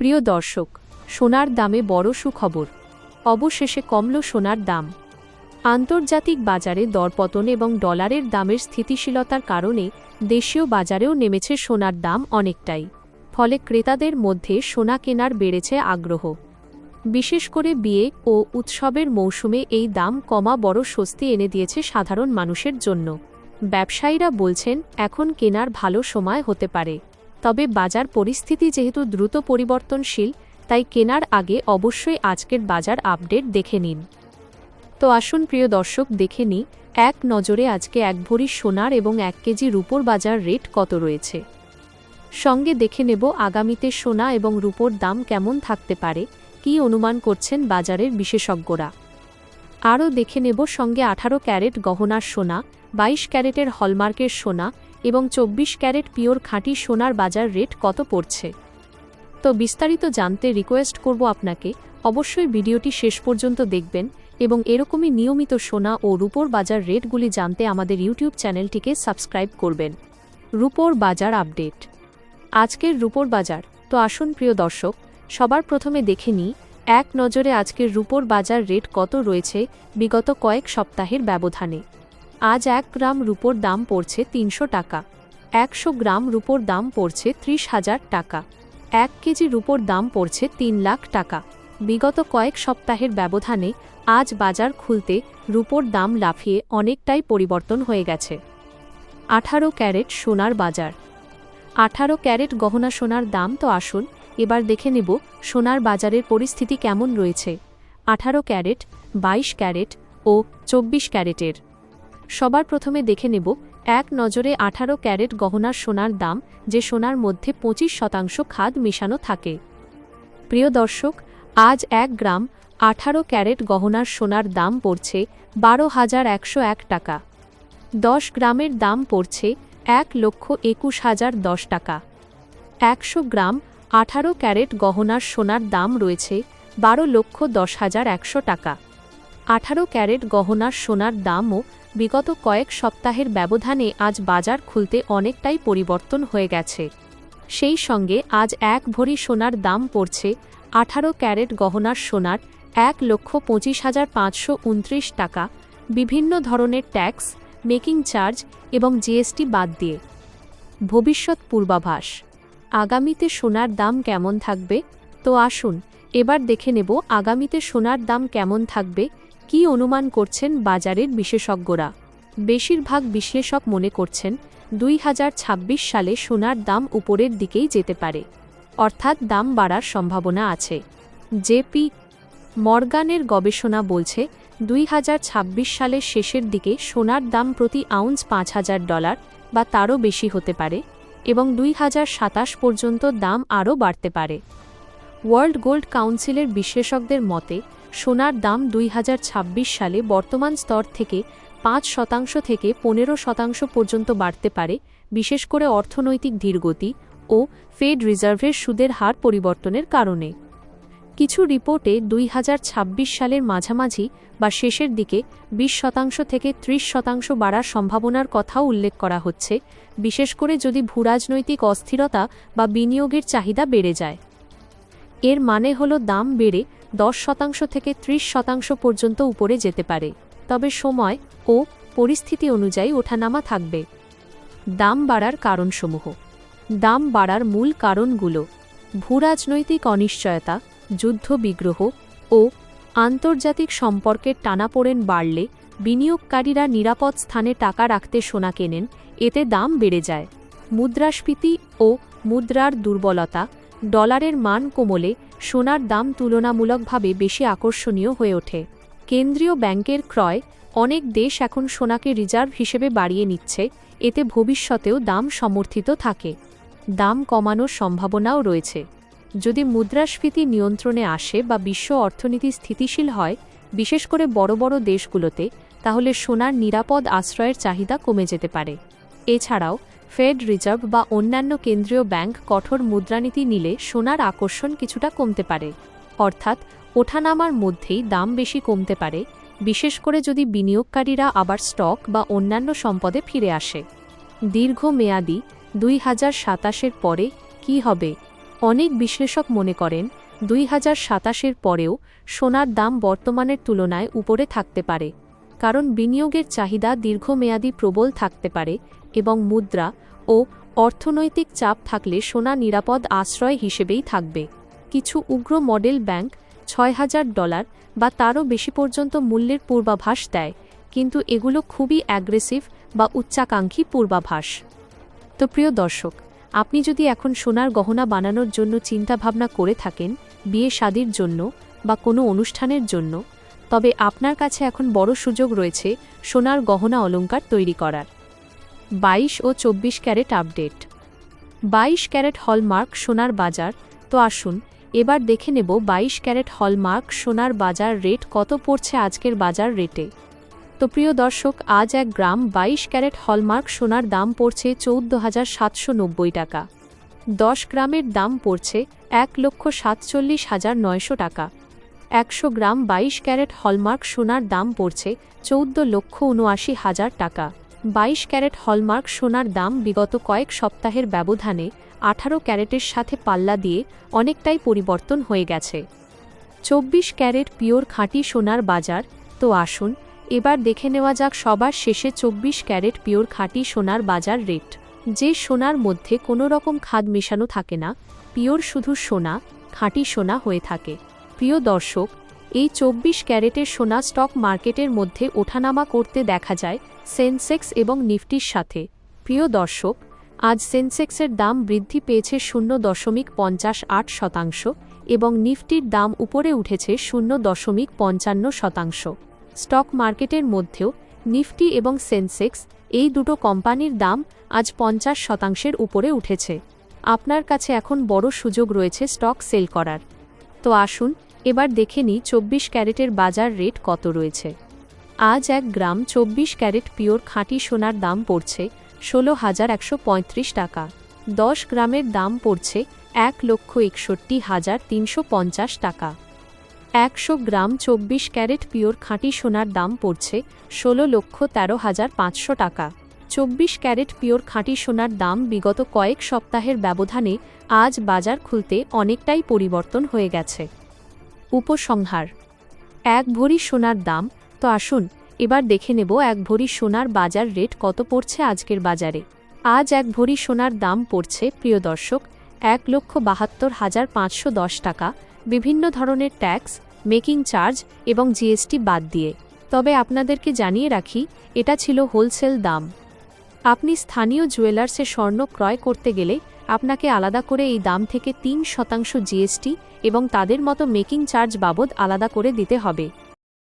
প্রিয় দর্শক, সোনার দামে বড় সুখবর। অবশেষে কমল সোনার দাম। আন্তর্জাতিক বাজারে দরপতন এবং ডলারের দামের স্থিতিশীলতার কারণে দেশীয় বাজারেও নেমেছে সোনার দাম অনেকটাই। ফলে ক্রেতাদের মধ্যে সোনা কেনার বেড়েছে আগ্রহ। বিশেষ করে বিয়ে ও উৎসবের মৌসুমে এই দাম কমা বড় স্বস্তি এনে দিয়েছে সাধারণ মানুষের জন্য। ব্যবসায়ীরা বলছেন এখন কেনার ভালো সময় হতে পারে। তবে বাজার পরিস্থিতি যেহেতু দ্রুত পরিবর্তনশীল, তাই কেনার আগে অবশ্যই আজকের বাজার আপডেট দেখে নিন। তো আসুন প্রিয় দর্শক, দেখে নিই এক নজরে আজকে 1 ভরি সোনার এবং 1 কেজি রূপোর বাজার রেট কত রয়েছে। সঙ্গে দেখে নেব আগামীতে সোনা এবং রূপোর দাম কেমন থাকতে পারে, কী অনুমান করছেন বাজারের বিশেষজ্ঞরা। আরও দেখে নেব সঙ্গে 18 ক্যারেট গহনার সোনা, 22 ক্যারেটের হলমার্কের সোনা এবং 24 ক্যারেট পিওর খাঁটি সোনার বাজার রেট কত পড়ছে। তো বিস্তারিত জানতে রিকোয়েস্ট করব আপনাকে অবশ্যই ভিডিওটি শেষ পর্যন্ত দেখবেন এবং এরকমই নিয়মিত সোনা ও রূপোর বাজার রেটগুলি জানতে আমাদের ইউটিউব চ্যানেলটিকে সাবস্ক্রাইব করবেন। রূপোর বাজার আপডেট। আজকের রূপোর বাজার। তো আসুন প্রিয় দর্শক, সবার প্রথমে দেখে নিই এক নজরে আজকের রূপোর বাজার রেট কত রয়েছে বিগত কয়েক সপ্তাহের ব্যবধানে। আজ 1 গ্রাম রূপোর দাম পড়ছে 300 টাকা, 100 গ্রাম রূপোর দাম পড়ছে 30,000 টাকা, 1 কেজি রূপোর দাম পড়ছে 3 লাখ টাকা। বিগত কয়েক সপ্তাহের ব্যবধানে আজ বাজার খুলতে রূপোর দাম লাফিয়ে অনেকটাই পরিবর্তন হয়ে গেছে। 18 ক্যারেট সোনার বাজার। 18 ক্যারেট গহনা সোনার দাম। তো আসুন এবার দেখে নেব সোনার বাজারের পরিস্থিতি কেমন রয়েছে 18 ক্যারেট, 22 ক্যারেট ও 24 ক্যারেটের। সবার প্রথমে দেখে নেব এক নজরে 18 ক্যারেট গহনার সোনার দাম, যে সোনার মধ্যে 25% খাদ মেশানো থাকে। প্রিয় দর্শক, আজ 1 গ্রাম 18 ক্যারেট গহনার সোনার দাম পড়ছে 12,101 টাকা। 10 গ্রামের দাম পড়ছে 1,21,010 টাকা। 100 গ্রাম 18 ক্যারেট গহনার সোনার দাম রয়েছে 12,10,100 টাকা। 18 ক্যারেট গহনার সোনার দামও বিগত কয়েক সপ্তাহের ব্যবধানে আজ বাজার খুলতে অনেকটাই পরিবর্তন হয়ে গেছে। সেই সঙ্গে আজ 1 ভরি সোনার দাম পড়ছে 18 ক্যারেট গহনার সোনার 1,25,529 টাকা, বিভিন্ন ধরনের ট্যাক্স, মেকিং চার্জ এবং জিএসটি বাদ দিয়ে। ভবিষ্যৎ পূর্বাভাস। আগামীতে সোনার দাম কেমন থাকবে। তো আসুন এবার দেখে নেব আগামীতে সোনার দাম কেমন থাকবে, কী অনুমান করছেন বাজারের বিশেষজ্ঞরা। বেশিরভাগ বিশ্লেষক মনে করছেন 2026 সালে সোনার দাম উপরের দিকেই যেতে পারে, অর্থাৎ দাম বাড়ার সম্ভাবনা আছে। জেপি মর্গানের গবেষণা বলছে 2026 সালের শেষের দিকে সোনার দাম প্রতি আউন্স $5,000 বা তারও বেশি হতে পারে এবং 2027 পর্যন্ত দাম আরও বাড়তে পারে। ওয়ার্ল্ড গোল্ড কাউন্সিলের বিশেষজ্ঞদের মতে সোনার দাম 2026 সালে বর্তমান স্তর থেকে 5% থেকে 15% পর্যন্ত বাড়তে পারে, বিশেষ করে অর্থনৈতিক ধীরগতি ও ফেড রিজার্ভের সুদের হার পরিবর্তনের কারণে। কিছু রিপোর্টে 2026 সালের মাঝামাঝি বা শেষের দিকে 20% থেকে 30% বাড়ার সম্ভাবনার কথাও উল্লেখ করা হচ্ছে, বিশেষ করে যদি ভূরাজনৈতিক অস্থিরতা বা বিনিয়োগের চাহিদা বেড়ে যায়। এর মানে হল দাম বেড়ে 10% থেকে 30% পর্যন্ত উপরে যেতে পারে, তবে সময় ও পরিস্থিতি অনুযায়ী ওঠানামা থাকবে। দাম বাড়ার কারণসমূহ। দাম বাড়ার মূল কারণগুলো: ভূরাজনৈতিক অনিশ্চয়তা, যুদ্ধবিগ্রহ ও আন্তর্জাতিক সম্পর্কের টানাপোড়েন বাড়লে বিনিয়োগকারীরা নিরাপদ স্থানে টাকা রাখতে সোনা কেনেন, এতে দাম বেড়ে যায়। মুদ্রাস্ফীতি ও মুদ্রার দুর্বলতা, ডলারের মান কমলে সোনার দাম তুলনামূলকভাবে বেশি আকর্ষণীয় হয়ে ওঠে। কেন্দ্রীয় ব্যাংকের ক্রয়, অনেক দেশ এখন সোনাকে রিজার্ভ হিসেবে বাড়িয়ে নিচ্ছে, এতে ভবিষ্যতেও দাম সমর্থিত থাকে। দাম কমানোর সম্ভাবনাও রয়েছে যদি মুদ্রাস্ফীতি নিয়ন্ত্রণে আসে বা বিশ্ব অর্থনীতি স্থিতিশীল হয়, বিশেষ করে বড় বড় দেশগুলোতে, তাহলে সোনার নিরাপদ আশ্রয়ের চাহিদা কমে যেতে পারে। এছাড়াও ফেড রিজার্ভ বা অন্যান্য কেন্দ্রীয় ব্যাংক কঠোর মুদ্রানীতি নিলে সোনার আকর্ষণ কিছুটা কমতে পারে, অর্থাৎ ওঠানামার মধ্যেই দাম বেশি কমতে পারে, বিশেষ করে যদি বিনিয়োগকারীরা আবার স্টক বা অন্যান্য সম্পদে ফিরে আসে। দীর্ঘমেয়াদী 2027-এর পরে কী হবে। অনেক বিশ্লেষক মনে করেন 2027-এর পরেও সোনার দাম বর্তমানের তুলনায় উপরে থাকতে পারে, কারণ বিনিয়োগের চাহিদা দীর্ঘমেয়াদী প্রবল থাকতে পারে এবং মুদ্রা ও অর্থনৈতিক চাপ থাকলে সোনা নিরাপদ আশ্রয় হিসেবেই থাকবে। কিছু উগ্র মডেল ব্যাংক $6,000 বা তারও বেশি পর্যন্ত মূল্যের পূর্বাভাস দেয়, কিন্তু এগুলো খুবই অ্যাগ্রেসিভ বা উচ্চাকাঙ্ক্ষী পূর্বাভাস। তো প্রিয় দর্শক, আপনি যদি এখন সোনার গহনা বানানোর জন্য চিন্তাভাবনা করে থাকেন, বিয়ে শাদির জন্য বা কোনো অনুষ্ঠানের জন্য, তবে আপনার কাছে এখন বড় সুযোগ রয়েছে সোনার গহনা অলংকার তৈরি করার। 22 ও 24 ক্যারেট আপডেট। 22 ক্যারেট হলমার্ক সোনার বাজার। তো আসুন এবার দেখে নেব 22 ক্যারেট হলমার্ক সোনার বাজার রেট কত পড়ছে আজকের বাজার রেটে। তো প্রিয় দর্শক, আজ 1 গ্রাম 22 ক্যারেট হলমার্ক সোনার দাম পড়ছে 14,790 টাকা। 10 গ্রামের দাম পড়ছে 1,47,900 টাকা। 100 গ্রাম 22 ক্যারেট হলমার্ক সোনার দাম পড়ছে 14,79,000 টাকা। 22 ক্যারেট হলমার্ক সোনার দাম বিগত কয়েক সপ্তাহের ব্যবধানে 18 ক্যারেটের সাথে পাল্লা দিয়ে অনেকটাই পরিবর্তন হয়ে গেছে। 24 ক্যারেট পিওর খাঁটি সোনার বাজার। তো আসুন এবার দেখে নেওয়া যাক সবার শেষে 24 ক্যারেট পিওর খাঁটি সোনার বাজার রেট, যে সোনার মধ্যে কোনো রকম খাদ মেশানো থাকে না, পিওর শুধু সোনা, খাঁটি সোনা হয়ে থাকে। প্রিয় দর্শক, এই 24 ক্যারেটের সোনা স্টক মার্কেটের মধ্যে ওঠানামা করতে দেখা যায় সেন্সেক্স এবং নিফটির সাথে। প্রিয় দর্শক, আজ সেন্সেক্সের দাম বৃদ্ধি পেয়েছে 0.58% এবং নিফটির দাম উপরে উঠেছে 0.55%। স্টক মার্কেটের মধ্যেও নিফটি এবং সেন্সেক্স এই দুটো কোম্পানির দাম আজ 50%-এর উপরে উঠেছে। আপনার কাছে এখন বড় সুযোগ রয়েছে স্টক সেল করার। তো আসুন এবার দেখে নিই 24 ক্যারেটের বাজার রেট কত রয়েছে। আজ 1 গ্রাম 24 ক্যারেট পিওর খাঁটি সোনার দাম পড়ছে 16,135 টাকা। 10 গ্রামের দাম পড়ছে 1,61,350 টাকা। 100 গ্রাম 24 ক্যারেট পিওর খাঁটি সোনার দাম পড়ছে 16,13,500 টাকা। 24 ক্যারেট পিওর খাঁটি সোনার দাম বিগত কয়েক সপ্তাহের ব্যবধানে আজ বাজার খুলতে অনেকটাই পরিবর্তন হয়ে গেছে। উপসংহার: 1 ভরি সোনার দাম। তো আসুন এবার দেখে নেব 1 ভরি সোনার বাজার রেট কত পড়ছে আজকের বাজারে। আজ 1 ভরি সোনার দাম পড়ছে, প্রিয় দর্শক, 1,72,510 টাকা, বিভিন্ন ধরনের ট্যাক্স, মেকিং চার্জ এবং জিএসটি বাদ দিয়ে। তবে আপনাদেরকে জানিয়ে রাখি, এটা ছিল হোলসেল দাম। আপনি স্থানীয় জুয়েলার্সে স্বর্ণ ক্রয় করতে গেলে আপনাকে আলাদা করে এই দাম থেকে 3% জিএসটি এবং তাদের মতো মেকিং চার্জ বাবদ আলাদা করে দিতে হবে।